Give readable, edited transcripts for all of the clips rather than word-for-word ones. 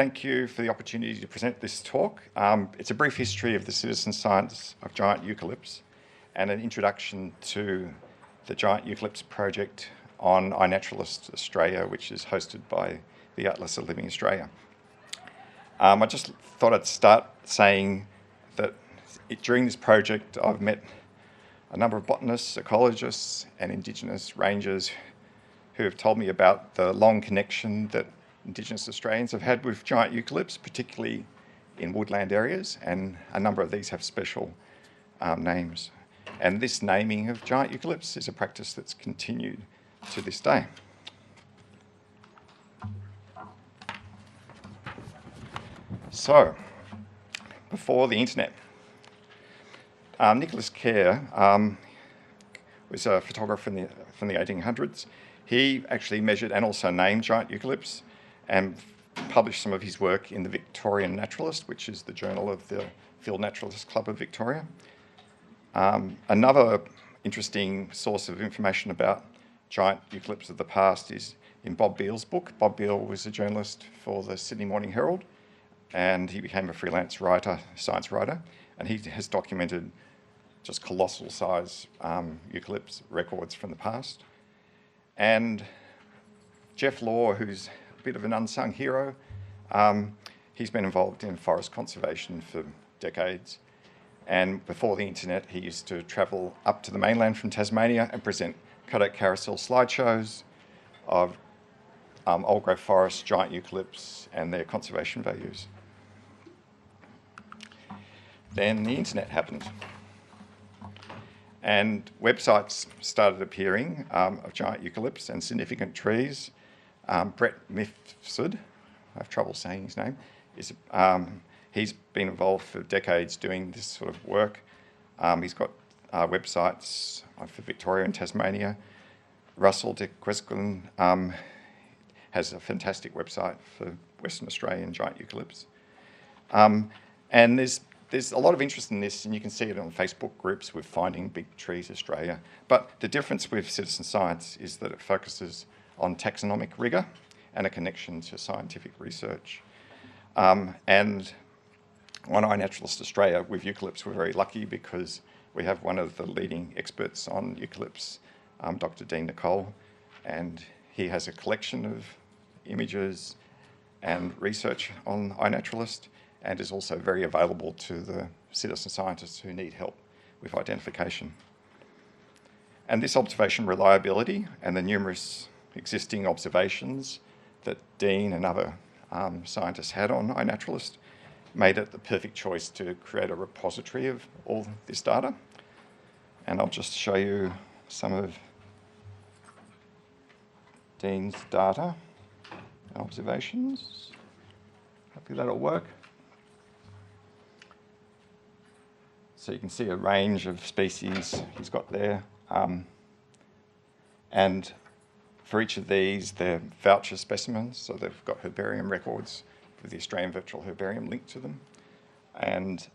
thank you for the opportunity to present this talk. It's a brief history of the citizen science of giant eucalypts and an introduction to the Giant Eucalyptus project on iNaturalist Australia, which is hosted by the Atlas of Living Australia. I just thought I'd start saying that during this project I've met a number of botanists, ecologists and Indigenous rangers who have told me about the long connection that Indigenous Australians have had with giant eucalypts, particularly in woodland areas, and a number of these have special names. And this naming of giant eucalypts is a practice that's continued to this day. So, before the internet, Nicholas Kerr was a photographer from the 1800s. He actually measured and also named giant eucalypts and published some of his work in the Victorian Naturalist, which is the journal of the Field Naturalist Club of Victoria. Another interesting source of information about giant eucalypts of the past is in Bob Beale's book. Bob Beale was a journalist for the Sydney Morning Herald, and he became a freelance writer, science writer, and he has documented just colossal size eucalypts records from the past. And Jeff Law, who's a bit of an unsung hero, he's been involved in forest conservation for decades. And before the internet, he used to travel up to the mainland from Tasmania and present Kodak carousel slideshows of old growth forests, giant eucalypts, and their conservation values. Then the internet happened. And websites started appearing of giant eucalypts and significant trees. Brett Mifsud, I have trouble saying his name, he's been involved for decades doing this sort of work. He's got websites for Victoria and Tasmania. Russell de Quisquin has a fantastic website for Western Australian giant eucalypts. And there's a lot of interest in this, and you can see it on Facebook groups with Finding Big Trees Australia. But the difference with citizen science is that it focuses on taxonomic rigour and a connection to scientific research. And on iNaturalist Australia, with eucalypts, we're very lucky because we have one of the leading experts on eucalypts, Dr. Dean Nicole, and he has a collection of images and research on iNaturalist, and is also very available to the citizen scientists who need help with identification. And this observation reliability and the numerous existing observations that Dean and other scientists had on iNaturalist made it the perfect choice to create a repository of all this data. And I'll just show you some of Dean's data and observations. Hopefully that'll work. So you can see a range of species he's got there. And for each of these, they're voucher specimens, so they've got herbarium records with the Australian Virtual Herbarium linked to them. And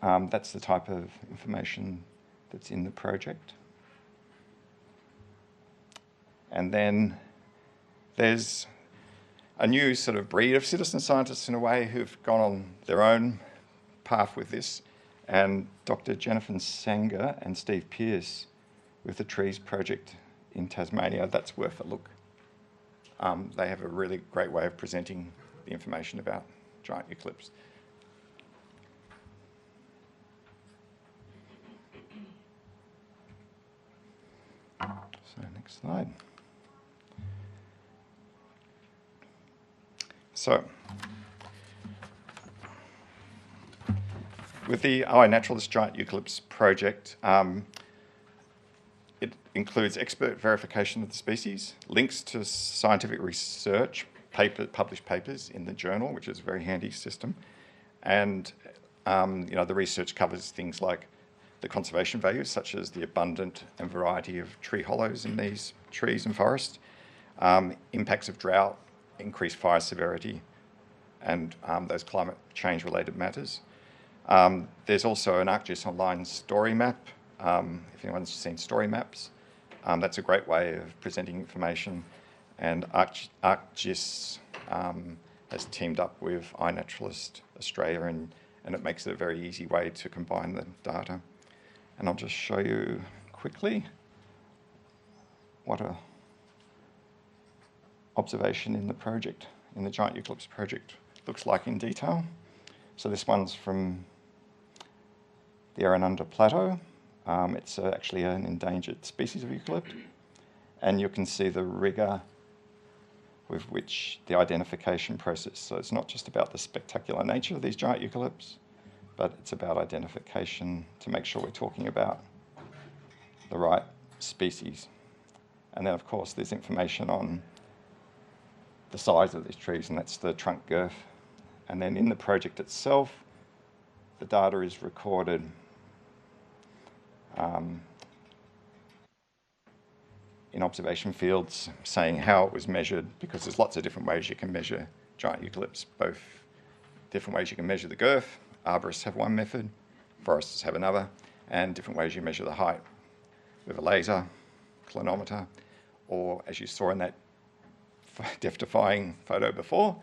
that's the type of information that's in the project. And then there's a new sort of breed of citizen scientists in a way who've gone on their own path with this. And Dr. Jennifer Sanger and Steve Pearce with the Trees Project in Tasmania, that's worth a look. They have a really great way of presenting the information about giant eucalypts. So next slide. So, with the iNaturalist Giant Eucalypts project, it includes expert verification of the species, links to scientific research, published papers in the journal, which is a very handy system, and the research covers things like the conservation values, such as the abundant and variety of tree hollows in these trees and forests, impacts of drought, increased fire severity, and those climate change related matters. There's also an ArcGIS Online story map. If anyone's seen story maps, that's a great way of presenting information. And ArcGIS has teamed up with iNaturalist Australia, and it makes it a very easy way to combine the data. And I'll just show you quickly what a observation in the project, in the Giant Eucalyptus project, looks like in detail. So this one's from the Arununda Plateau. It's actually an endangered species of eucalypt, and you can see the rigour with which the identification process, so it's not just about the spectacular nature of these giant eucalypts, but it's about identification to make sure we're talking about the right species. And then, of course, there's information on the size of these trees, and that's the trunk girth. And then in the project itself, the data is recorded in observation fields, saying how it was measured, because there's lots of different ways you can measure giant eucalypts, both different ways you can measure the girth. Arborists have one method, foresters have another, and different ways you measure the height with a laser, clinometer, or as you saw in that death-defying photo before,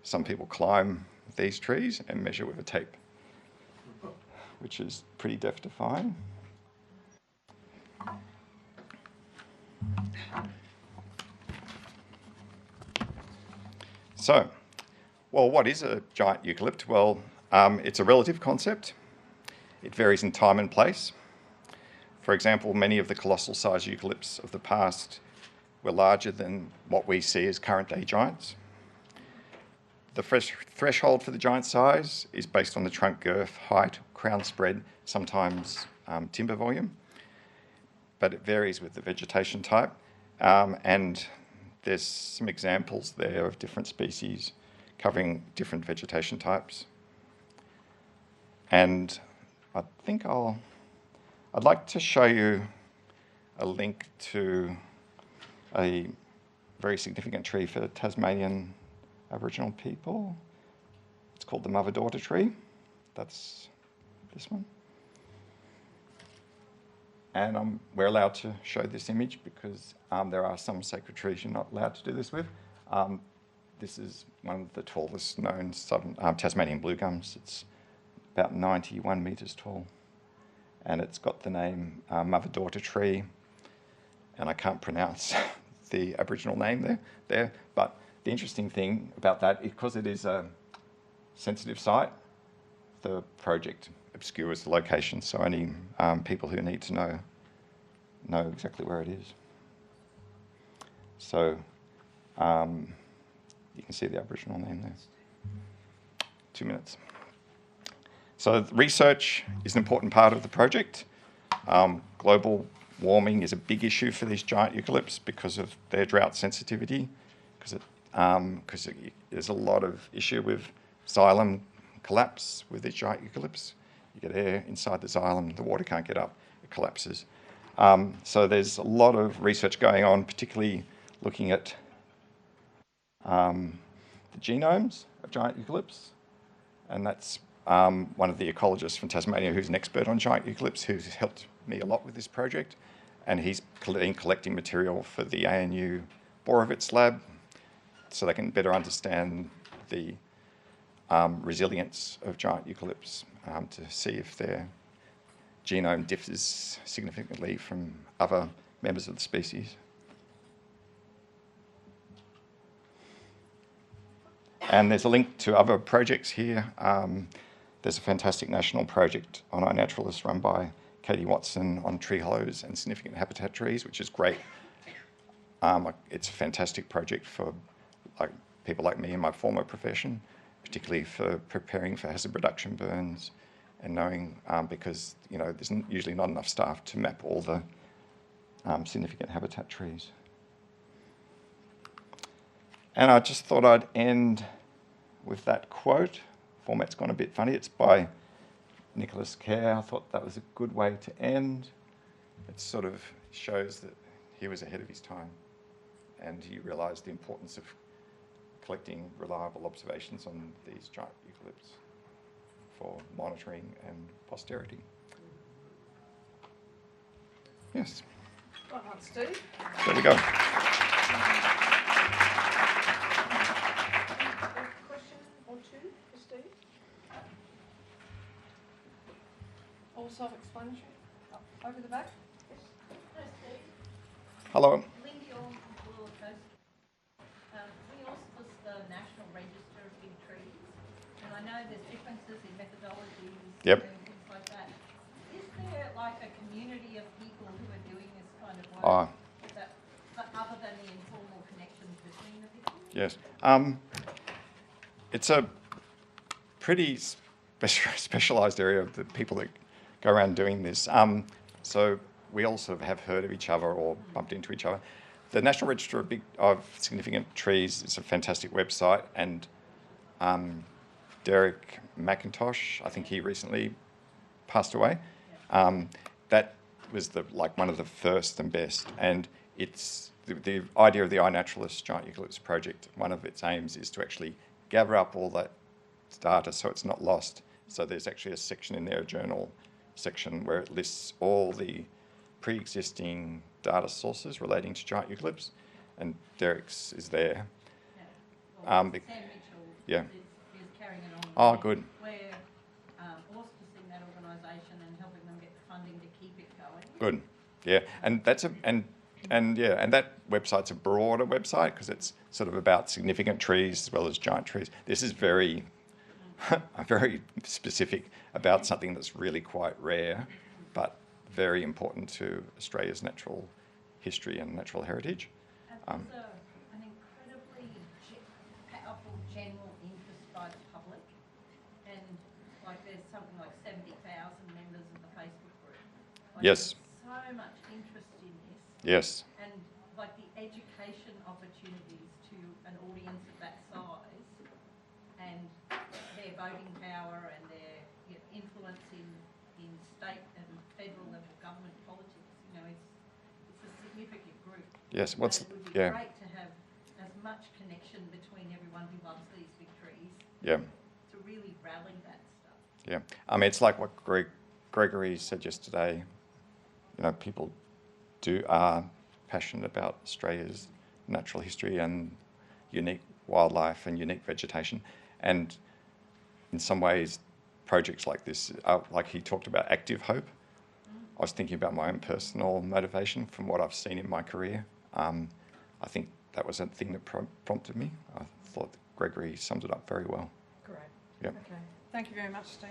some people climb these trees and measure with a tape, which is pretty death-defying. So, well, what is a giant eucalypt? Well, it's a relative concept. It varies in time and place. For example, many of the colossal sized eucalypts of the past were larger than what we see as current day giants. The threshold for the giant size is based on the trunk girth, height, crown spread, sometimes timber volume, but it varies with the vegetation type. And there's some examples there of different species covering different vegetation types. And I think I'd like to show you a link to a very significant tree for Tasmanian Aboriginal people. It's called the mother-daughter tree. That's this one. And we're allowed to show this image because there are some sacred trees you're not allowed to do this with. This is one of the tallest known Tasmanian blue gums. It's about 91 metres tall. And it's got the name mother-daughter tree. And I can't pronounce the Aboriginal name there. But the interesting thing about that, because it is a sensitive site, the project obscures the location, so only people who need to know exactly where it is. So you can see the Aboriginal name there. 2 minutes. So research is an important part of the project. Global warming is a big issue for these giant eucalypts because of their drought sensitivity, because there's a lot of issue with xylem collapse with these giant eucalypts. You get air inside the xylem, the water can't get up, it collapses. So there's a lot of research going on, particularly looking at the genomes of giant eucalypts, and that's one of the ecologists from Tasmania who's an expert on giant eucalypts, who's helped me a lot with this project, and he's been collecting material for the ANU Borovitz lab so they can better understand the resilience of giant eucalypts to see if their genome differs significantly from other members of the species. And there's a link to other projects here. There's a fantastic national project on iNaturalist run by Katie Watson on tree hollows and significant habitat trees, which is great. It's a fantastic project for people like me in my former profession, particularly for preparing for hazard reduction burns and knowing, because there's usually not enough staff to map all the significant habitat trees. And I just thought I'd end with that quote. Format's gone a bit funny. It's by Nicholas Kerr. I thought that was a good way to end. It sort of shows that he was ahead of his time and he realised the importance of collecting reliable observations on these giant eucalypts for monitoring and posterity. Yes. Well done, Steve. There we go. Hello. Link your Blue Coast. We also list the National Register of Big Trees, and I know there's differences in methodologies Yep. and things like that. Is there like a community of people who are doing this kind of work Ah. but other than the informal connections between the people? Yes. It's a pretty specialised area of the people that go around doing this. So we all sort of have heard of each other or bumped into each other. The National Register of Significant Trees is a fantastic website, and Derek McIntosh, I think he recently passed away. That was one of the first and best, and it's the idea of the iNaturalist Giant Eucalyptus project. One of its aims is to actually gather up all that data so it's not lost. So there's actually a section in there, a journal section, where it lists all the pre-existing data sources relating to giant eucalypts, and Derek's is there. Sam Mitchell yeah. is carrying it on. Oh, good. We're auspicing that organisation and helping them get the funding to keep it going. Good. Yeah, and that's and that website's a broader website because it's sort of about significant trees as well as giant trees. This is very specific about something that's really quite rare, but very important to Australia's natural history and natural heritage. And there's an incredibly powerful general interest by the public, and there's something like 70,000 members of the Facebook group. Yes. There's so much interest in this. Yes. And the education opportunities to an audience of that size, and their voting power and their influence in state and federal level government politics, it's a significant group. Yes. It would be great to have as much connection between everyone who loves these big trees. Yeah. To really rally that stuff. Yeah. I mean, it's like what Gregory said yesterday. People are passionate about Australia's natural history and unique wildlife and unique vegetation, and in some ways projects like this are, like he talked about, active hope. I was thinking about my own personal motivation from what I've seen in my career. I think that was a thing that prompted me. I thought that Gregory summed it up very well. Great. Yep. Okay. Thank you very much, Steve.